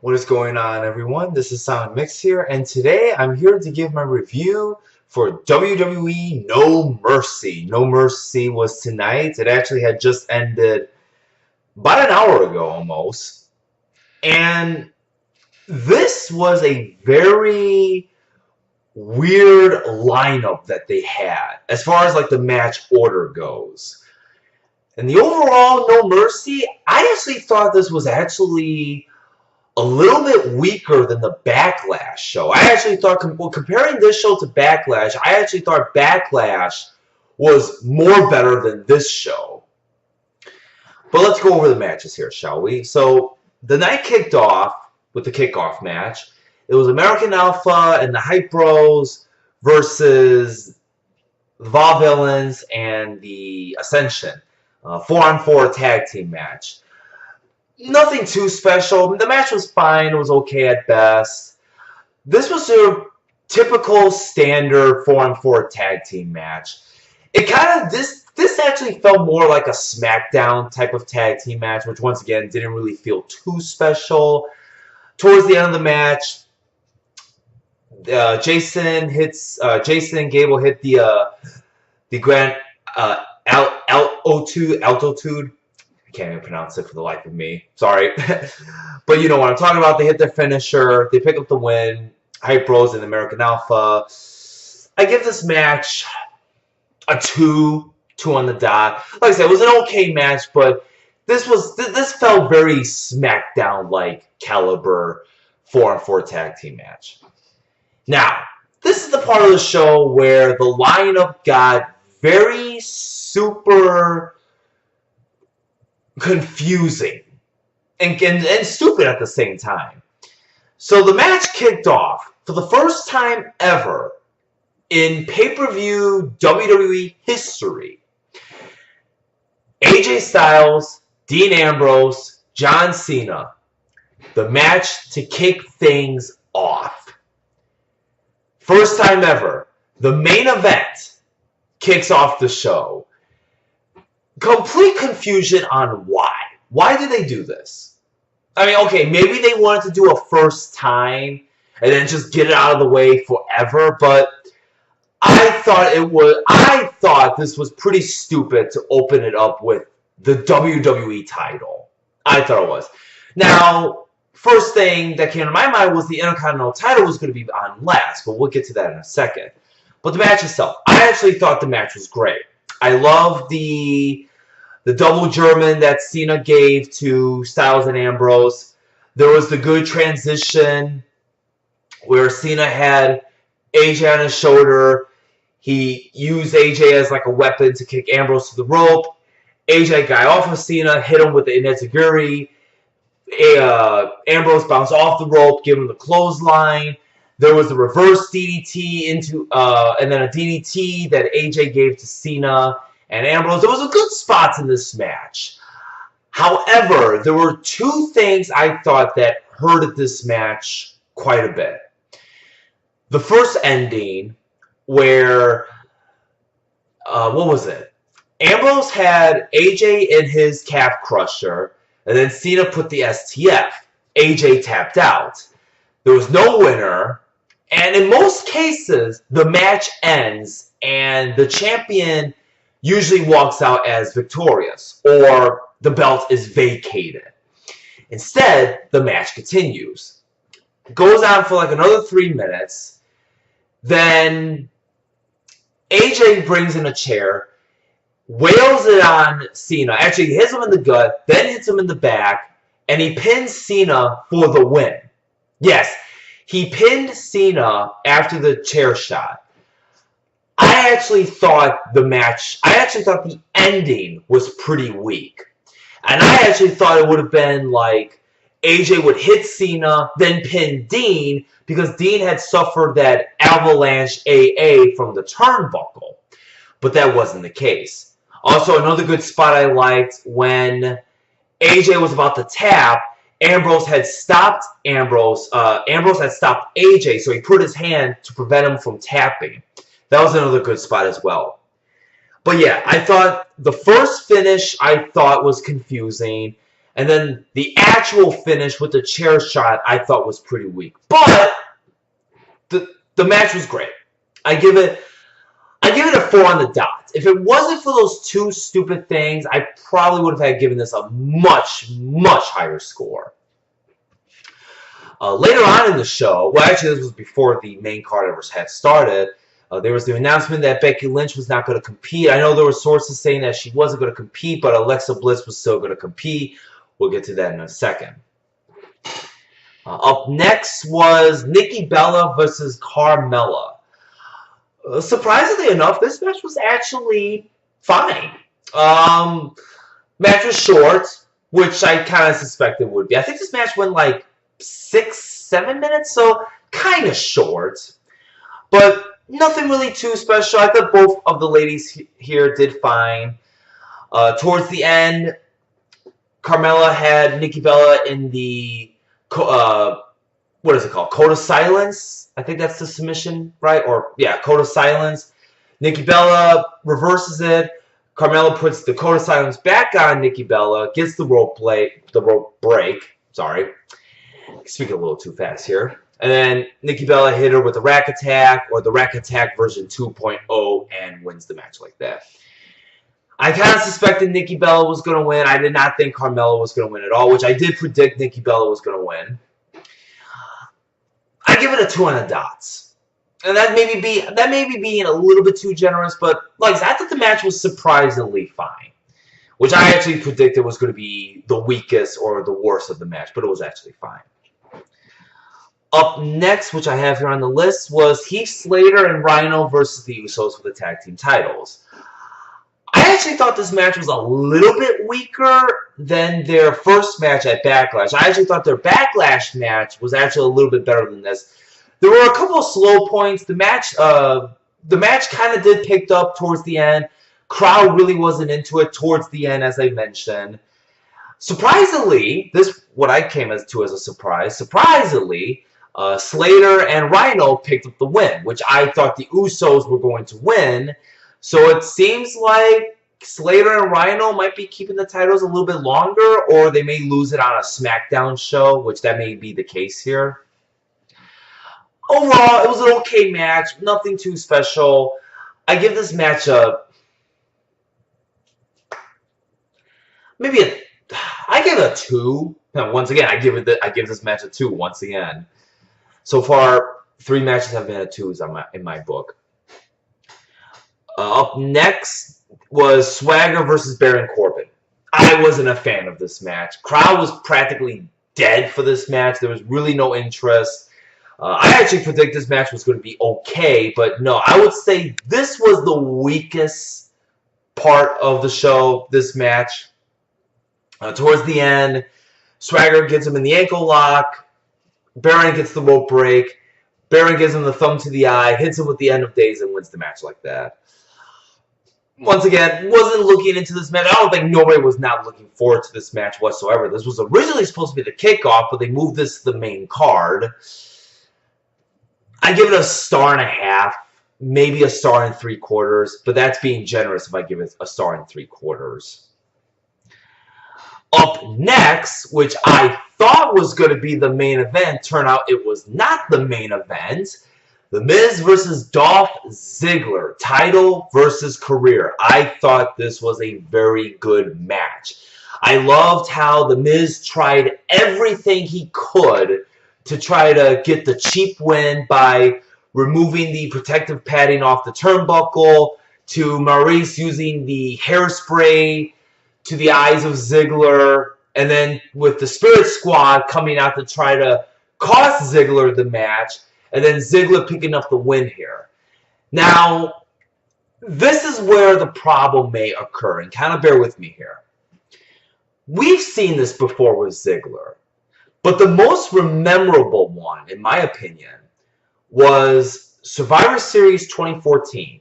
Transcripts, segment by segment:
What is going on, everyone? This is Sound Mix here, and today I'm here to give my review for WWE No Mercy. No Mercy was tonight. It actually had just ended about an hour ago almost. And this was a very weird lineup that they had as far as like the match order goes. And the overall No Mercy, I actually thought this was actually a little bit weaker than the Backlash show. I actually thought, comparing this show to Backlash, I actually thought Backlash was more better than this show. But let's go over the matches here, shall we? So, the night kicked off with the kickoff match. It was American Alpha and the Hype Bros versus the Vaudevillains and the Ascension. 4-on-4 tag team match. Nothing too special. The match was fine. It was okay at best. This was a typical standard 4-on-4 tag team match. It kind of this actually felt more like a SmackDown type of tag team match, which once again didn't really feel too special. Towards the end of the match, Jason and Gable hit the grand altitude. I can't even pronounce it for the life of me. Sorry. But you know what I'm talking about. They hit their finisher. They pick up the win. Hype Bros and American Alpha. I give this match a 2 on the dot. Like I said, it was an okay match, but this felt very SmackDown-like caliber 4-on-4 tag team match. Now, this is the part of the show where the lineup got very super confusing and stupid at the same time. So the match kicked off for the first time ever in pay-per-view WWE history. AJ Styles, Dean Ambrose, John Cena. The match to kick things off. First time ever. The main event kicks off the show. Complete confusion on why. Why did they do this? I mean, okay, maybe they wanted to do a first time and then just get it out of the way forever, but I thought this was pretty stupid to open it up with the WWE title. I thought it was. Now, first thing that came to my mind was the Intercontinental title was going to be on last, but we'll get to that in a second. But the match itself, I actually thought the match was great. I love the double German that Cena gave to Styles and Ambrose. There was the good transition where Cena had AJ on his shoulder. He used AJ as like a weapon to kick Ambrose to the rope. AJ got off of Cena, hit him with the Inezaguri. Ambrose bounced off the rope, gave him the clothesline. There was the reverse DDT and then a DDT that AJ gave to Cena and Ambrose. There was a good spots in this match. However, there were two things I thought that hurted this match quite a bit. The first ending, where what was it? Ambrose had AJ in his calf crusher, and then Cena put the STF. AJ tapped out. There was no winner. And in most cases, the match ends and the champion usually walks out as victorious or the belt is vacated. Instead, the match continues. It goes on for like another 3 minutes. Then AJ brings in a chair, wails it on Cena. Actually, he hits him in the gut, then hits him in the back, and he pins Cena for the win. Yes. He pinned Cena after the chair shot. I actually thought the ending was pretty weak. And I actually thought it would have been like AJ would hit Cena, then pin Dean, because Dean had suffered that avalanche AA from the turnbuckle. But that wasn't the case. Also, another good spot I liked when AJ was about to tap, Ambrose had stopped Ambrose had stopped AJ, so he put his hand to prevent him from tapping. That was another good spot as well. But yeah, I thought the first finish I thought was confusing. And then the actual finish with the chair shot I thought was pretty weak. But the match was great. I give it a 4 on the dot. If it wasn't for those two stupid things, I probably would have given this a much, much higher score. Later on in the show, well, actually this was before the main card ever had started, there was the announcement that Becky Lynch was not going to compete. I know there were sources saying that she wasn't going to compete, but Alexa Bliss was still going to compete. We'll get to that in a second. Up next was Nikki Bella versus Carmella. Surprisingly enough, this match was actually fine. Match was short, which I kind of suspected would be. I think this match went like 6-7 minutes, so kind of short. But nothing really too special. I thought both of the ladies here did fine. Towards the end, Carmella had Nikki Bella in the, what is it called? Code of Silence? I think that's the submission, right? Or, yeah, Code of Silence. Nikki Bella reverses it. Carmella puts the Code of Silence back on Nikki Bella, gets the rope break. Sorry. Speaking a little too fast here. And then Nikki Bella hit her with the Rack Attack, or the Rack Attack version 2.0, and wins the match like that. I kind of suspected Nikki Bella was going to win. I did not think Carmella was going to win at all, which I did predict Nikki Bella was going to win. I give it a 2 on the dots. And that may be being a little bit too generous, but like I said, I thought the match was surprisingly fine. Which I actually predicted was going to be the weakest or the worst of the match, but it was actually fine. Up next, which I have here on the list, was Heath, Slater, and Rhyno versus the Usos for the tag team titles. I actually thought this match was a little bit weaker than their first match at Backlash. I actually thought their Backlash match was actually a little bit better than this. There were a couple of slow points. The match kind of did pick up towards the end. Crowd really wasn't into it towards the end, as I mentioned. Surprisingly, what I came to as a surprise. Surprisingly, Slater and Rhyno picked up the win, which I thought the Usos were going to win. So it seems like Slater and Rhyno might be keeping the titles a little bit longer, or they may lose it on a SmackDown show, which that may be the case here. Overall, it was an okay match. Nothing too special. I give this match I give it a 2. Once again, I give this match a 2 once again. So far, 3 matches have been at 2s in my book. Up next was Swagger versus Baron Corbin. I wasn't a fan of this match. Crowd was practically dead for this match. There was really no interest. I actually predict this match was going to be okay, but no, I would say this was the weakest part of the show, this match. Towards the end, Swagger gets him in the ankle lock. Baron gets the rope break. Baron gives him the thumb to the eye, hits him with the end of days, and wins the match like that. Once again, wasn't looking into this match. I don't think nobody was not looking forward to this match whatsoever. This was originally supposed to be the kickoff, but they moved this to the main card. I give it a 1.5 stars, maybe a 1.75 stars, but that's being generous if I give it a 1.75 stars. Up next, which I thought was going to be the main event, turned out it was not the main event. The Miz versus Dolph Ziggler, title versus career. I thought this was a very good match. I loved how The Miz tried everything he could to try to get the cheap win by removing the protective padding off the turnbuckle, to Maurice using the hairspray to the eyes of Ziggler, and then with the Spirit Squad coming out to try to cost Ziggler the match, and then Ziggler picking up the win here. Now, this is where the problem may occur, and kind of bear with me here. We've seen this before with Ziggler, but the most memorable one, in my opinion, was Survivor Series 2014.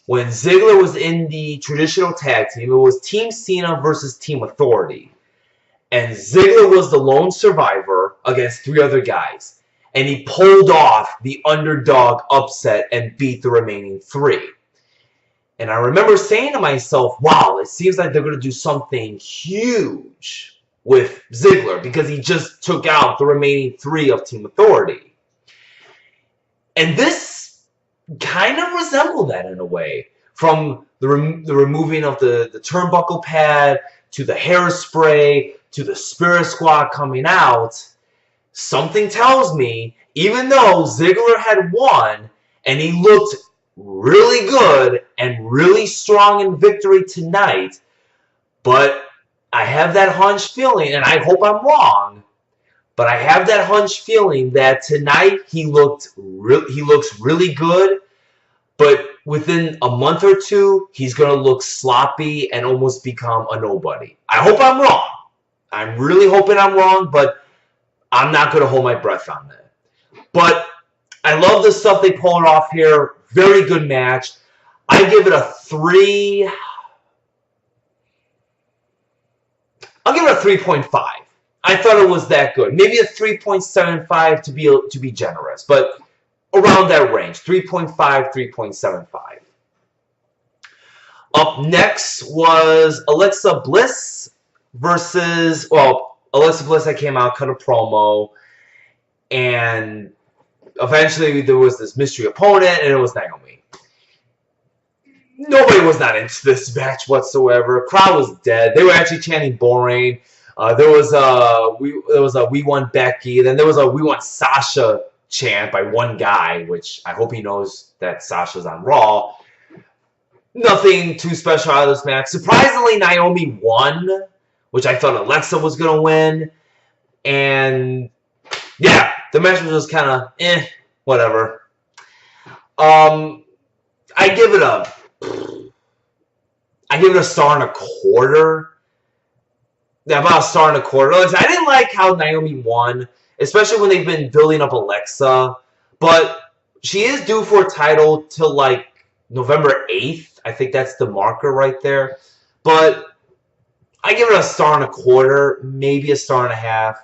When Ziggler was in the traditional tag team, it was Team Cena versus Team Authority. And Ziggler was the lone survivor against 3 other guys. And he pulled off the underdog upset and beat the remaining 3. And I remember saying to myself, wow, it seems like they're going to do something huge with Ziggler because he just took out the remaining 3 of Team Authority. And this kind of resembled that in a way. From the removing of the turnbuckle pad, to the hairspray, to the Spirit Squad coming out, something tells me, even though Ziggler had won, and he looked really good and really strong in victory tonight, but I have that hunch feeling, and I hope I'm wrong, but I have that hunch feeling that tonight he looks really good, but within a month or two, he's going to look sloppy and almost become a nobody. I hope I'm wrong. I'm really hoping I'm wrong, but I'm not going to hold my breath on that. But I love the stuff they pulled off here. Very good match. I give it a 3. I'll give it a 3.5. I thought it was that good. Maybe a 3.75 to be generous, but around that range, 3.5, 3.75. Up next was Alexa Bliss versus, well, Alexa Bliss that came out, cut a promo, and eventually there was this mystery opponent, and it was Naomi. Nobody was not into this match whatsoever. Crowd was dead. They were actually chanting boring. There was a We Want Becky. Then there was a We Want Sasha chant by one guy, which I hope he knows that Sasha's on Raw. Nothing too special out of this match. Surprisingly, Naomi won, which I thought Alexa was going to win. And yeah, the match was just kind of whatever. I give it a 1.25 stars. Yeah, about 1.25 stars. I didn't like how Naomi won, especially when they've been building up Alexa. But she is due for a title till like November 8th. I think that's the marker right there. But I give it a 1.25 stars, maybe a 1.5 stars.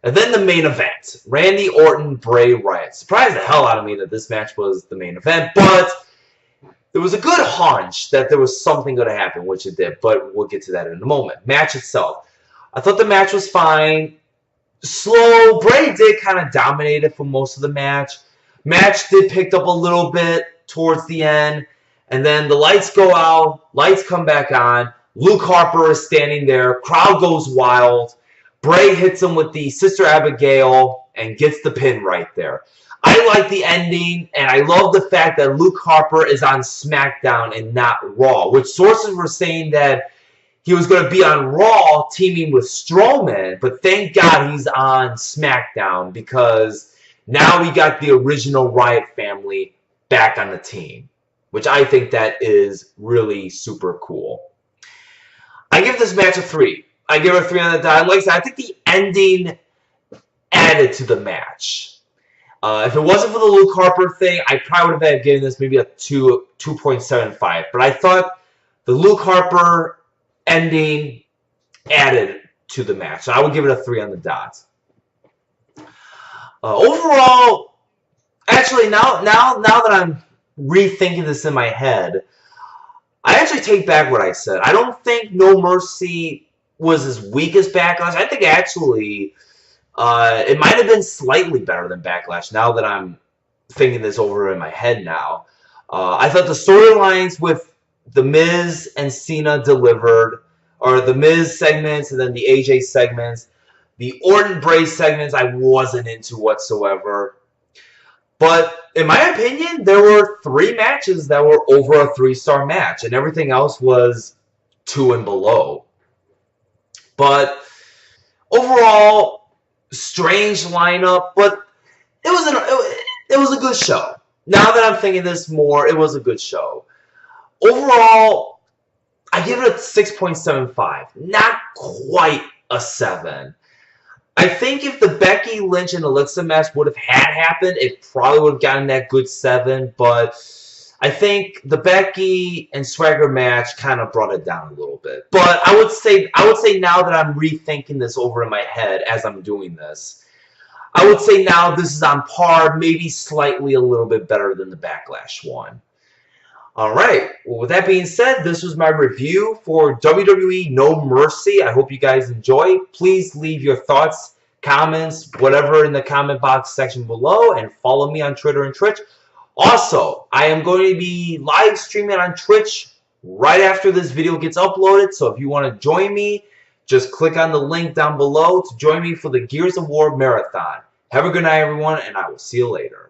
And then the main event, Randy Orton, Bray Wyatt. Surprised the hell out of me that this match was the main event, but there was a good hunch that there was something going to happen, which it did, but we'll get to that in a moment. Match itself. I thought the match was fine. Slow. Bray did kind of dominate it for most of the match. Match did pick up a little bit towards the end, and then the lights go out, lights come back on. Luke Harper is standing there. Crowd goes wild. Bray hits him with the Sister Abigail and gets the pin right there. I like the ending, and I love the fact that Luke Harper is on SmackDown and not Raw, which sources were saying that he was going to be on Raw teaming with Strowman, but thank God he's on SmackDown because now we got the original Riot family back on the team, which I think that is really super cool. I give this match a 3. I give it a 3 on the dot. Like I said, I think the ending added to the match. If it wasn't for the Luke Harper thing, I probably would have given this maybe a 2.75. But I thought the Luke Harper ending added to the match. So I would give it a 3 on the dot. Overall, actually, now that I'm rethinking this in my head, I actually take back what I said. I don't think No Mercy was as weak as Backlash. I think actually it might have been slightly better than Backlash now that I'm thinking this over in my head now. I thought the storylines with The Miz and Cena delivered, or the Miz segments and then the AJ segments. The Orton-Bray segments I wasn't into whatsoever. But in my opinion, there were 3 matches that were over a 3-star match, and everything else was 2 and below. But overall, strange lineup, but it was a good show. Now that I'm thinking this more, it was a good show. Overall, I give it a 6.75. Not quite a 7. I think if the Becky Lynch and Alexa match would have happened, it probably would have gotten that good 7. But I think the Becky and Swagger match kind of brought it down a little bit. But I would say now that I'm rethinking this over in my head as I'm doing this, I would say now this is on par, maybe slightly a little bit better than the Backlash one. Alright, well, with that being said, this was my review for WWE No Mercy. I hope you guys enjoy. Please leave your thoughts, comments, whatever in the comment box section below, and follow me on Twitter and Twitch. Also, I am going to be live streaming on Twitch right after this video gets uploaded, so if you want to join me, just click on the link down below to join me for the Gears of War Marathon. Have a good night, everyone, and I will see you later.